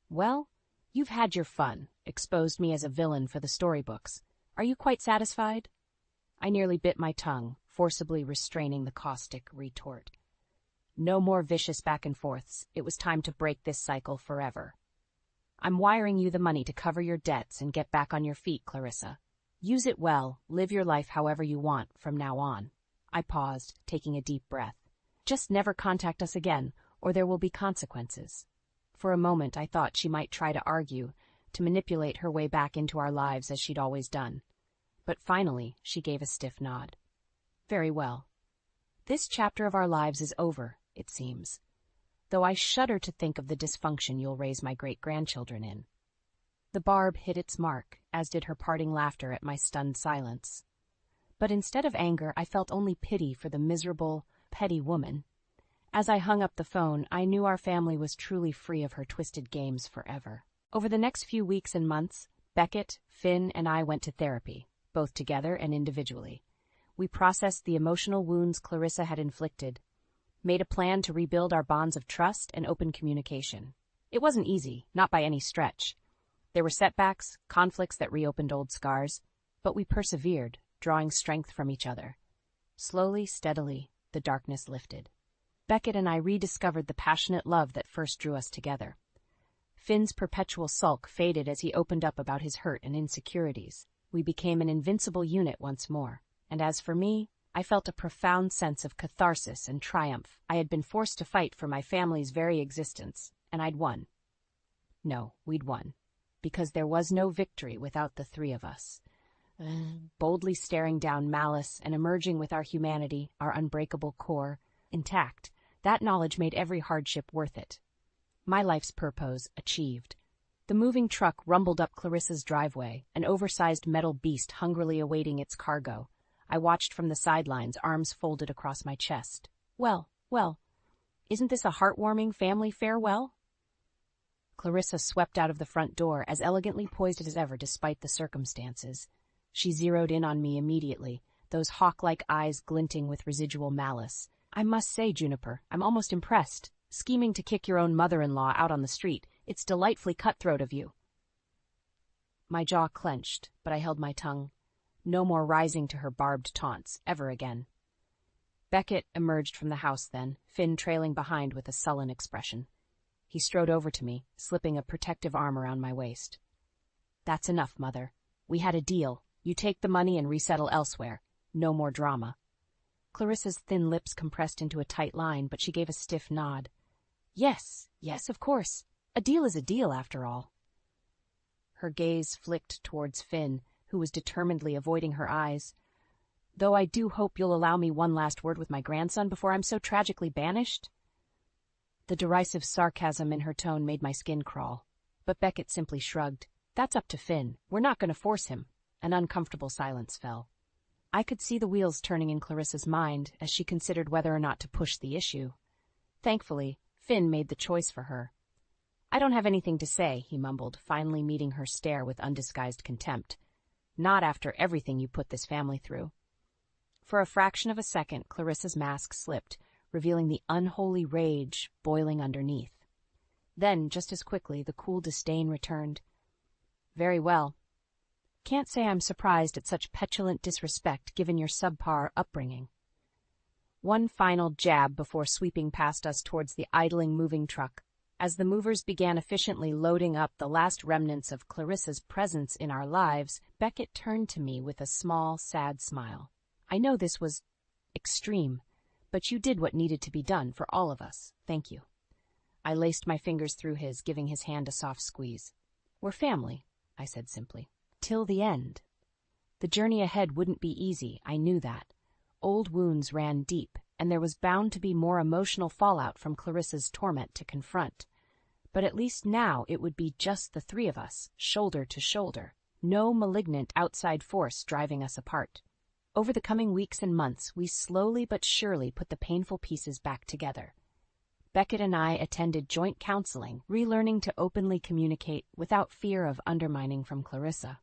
Well, you've had your fun, exposed me as a villain for the storybooks. Are you quite satisfied? I nearly bit my tongue, forcibly restraining the caustic retort. No more vicious back and forths. It was time to break this cycle forever. I'm wiring you the money to cover your debts and get back on your feet, Clarissa. Use it well, live your life however you want from now on. I paused, taking a deep breath. Just never contact us again, or there will be consequences. For a moment I thought she might try to argue, to manipulate her way back into our lives as she'd always done. But finally she gave a stiff nod. Very well. This chapter of our lives is over, it seems, though I shudder to think of the dysfunction you'll raise my great-grandchildren in. The barb hit its mark, as did her parting laughter at my stunned silence. But instead of anger, I felt only pity for the miserable, petty woman. As I hung up the phone, I knew our family was truly free of her twisted games forever. Over the next few weeks and months, Beckett, Finn, and I went to therapy, both together and individually. We processed the emotional wounds Clarissa had inflicted, made a plan to rebuild our bonds of trust and open communication. It wasn't easy, not by any stretch. There were setbacks, conflicts that reopened old scars, but we persevered, drawing strength from each other. Slowly, steadily, the darkness lifted. Beckett and I rediscovered the passionate love that first drew us together. Finn's perpetual sulk faded as he opened up about his hurt and insecurities. We became an invincible unit once more. And as for me, I felt a profound sense of catharsis and triumph. I had been forced to fight for my family's very existence, and I'd won. No, we'd won. Because there was no victory without the three of us. Boldly staring down malice and emerging with our humanity, our unbreakable core, intact, that knowledge made every hardship worth it. My life's purpose achieved. The moving truck rumbled up Clarissa's driveway, an oversized metal beast hungrily awaiting its cargo. I watched from the sidelines, arms folded across my chest. Well, isn't this a heartwarming family farewell? Clarissa swept out of the front door, as elegantly poised as ever despite the circumstances. She zeroed in on me immediately, those hawk-like eyes glinting with residual malice. I must say, Juniper, I'm almost impressed. Scheming to kick your own mother-in-law out on the street. It's delightfully cutthroat of you. My jaw clenched, but I held my tongue. No more rising to her barbed taunts, ever again. Beckett emerged from the house then, Finn trailing behind with a sullen expression. He strode over to me, slipping a protective arm around my waist. That's enough, Mother. We had a deal. You take the money and resettle elsewhere. No more drama. Clarissa's thin lips compressed into a tight line, but she gave a stiff nod. Yes, of course. A deal is a deal, after all. Her gaze flicked towards Finn, who was determinedly avoiding her eyes. Though I do hope you'll allow me one last word with my grandson before I'm so tragically banished. The derisive sarcasm in her tone made my skin crawl, but Beckett simply shrugged. That's up to Finn. We're not going to force him. An uncomfortable silence fell. I could see the wheels turning in Clarissa's mind as she considered whether or not to push the issue. Thankfully, Finn made the choice for her. I don't have anything to say, he mumbled, finally meeting her stare with undisguised contempt. Not after everything you put this family through. For a fraction of a second, Clarissa's mask slipped, revealing the unholy rage boiling underneath. Then, just as quickly, the cool disdain returned. Very well. Can't say I'm surprised at such petulant disrespect given your subpar upbringing. One final jab before sweeping past us towards the idling moving truck. As the movers began efficiently loading up the last remnants of Clarissa's presence in our lives, Beckett turned to me with a small, sad smile. I know this was extreme, but you did what needed to be done for all of us. Thank you. I laced my fingers through his, giving his hand a soft squeeze. We're family, I said simply. Till the end. The journey ahead wouldn't be easy, I knew that. Old wounds ran deep, and there was bound to be more emotional fallout from Clarissa's torment to confront. But at least now it would be just the three of us, shoulder to shoulder, no malignant outside force driving us apart. Over the coming weeks and months, we slowly but surely put the painful pieces back together. Beckett and I attended joint counseling, relearning to openly communicate without fear of undermining from Clarissa.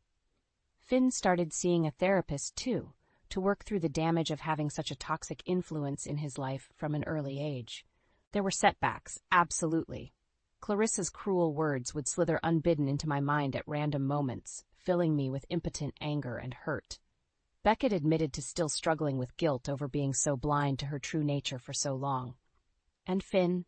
Finn started seeing a therapist, too, to work through the damage of having such a toxic influence in his life from an early age. There were setbacks, absolutely. Clarissa's cruel words would slither unbidden into my mind at random moments, filling me with impotent anger and hurt. Beckett admitted to still struggling with guilt over being so blind to her true nature for so long. And Finn,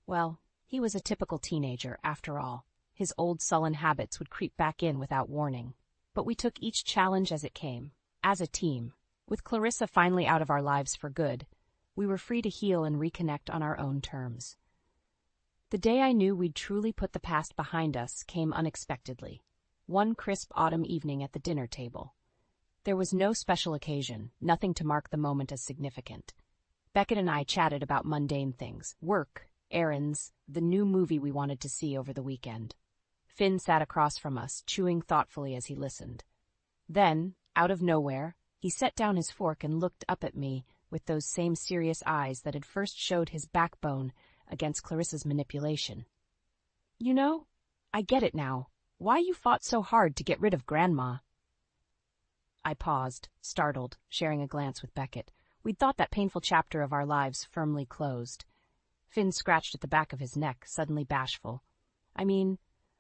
well, he was a typical teenager, after all. His old sullen habits would creep back in without warning. But we took each challenge as it came, as a team. With Clarissa finally out of our lives for good, we were free to heal and reconnect on our own terms. The day I knew we'd truly put the past behind us came unexpectedly. One crisp autumn evening at the dinner table. There was no special occasion, nothing to mark the moment as significant. Beckett and I chatted about mundane things, work, errands, the new movie we wanted to see over the weekend. Finn sat across from us, chewing thoughtfully as he listened. Then, out of nowhere, he set down his fork and looked up at me with those same serious eyes that had first showed his backbone against Clarissa's manipulation. "You know, I get it now. Why you fought so hard to get rid of Grandma." I paused, startled, sharing a glance with Beckett. We'd thought that painful chapter of our lives firmly closed. Finn scratched at the back of his neck, suddenly bashful. "I mean,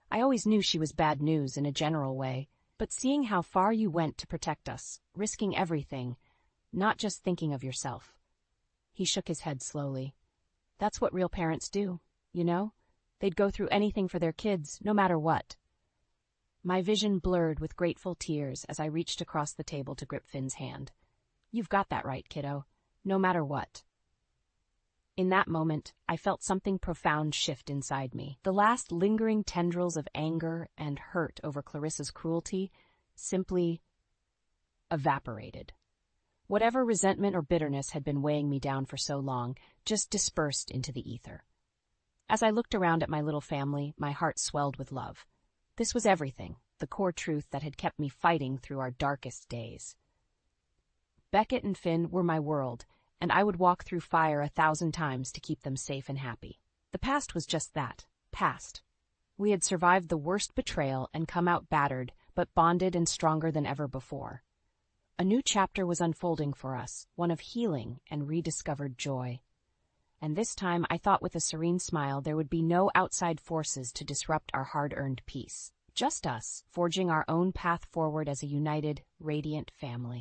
I always knew she was bad news in a general way, but seeing how far you went to protect us, risking everything, not just thinking of yourself." He shook his head slowly. "That's what real parents do, you know? They'd go through anything for their kids, no matter what." My vision blurred with grateful tears as I reached across the table to grip Finn's hand. "You've got that right, kiddo. No matter what." In that moment, I felt something profound shift inside me. The last lingering tendrils of anger and hurt over Clarissa's cruelty simply evaporated. Whatever resentment or bitterness had been weighing me down for so long just dispersed into the ether. As I looked around at my little family, my heart swelled with love. This was everything, the core truth that had kept me fighting through our darkest days. Beckett and Finn were my world, and I would walk through fire 1,000 times to keep them safe and happy. The past was just that, past. We had survived the worst betrayal and come out battered, but bonded and stronger than ever before. A new chapter was unfolding for us, one of healing and rediscovered joy. And this time I thought with a serene smile there would be no outside forces to disrupt our hard-earned peace. Just us, forging our own path forward as a united, radiant family.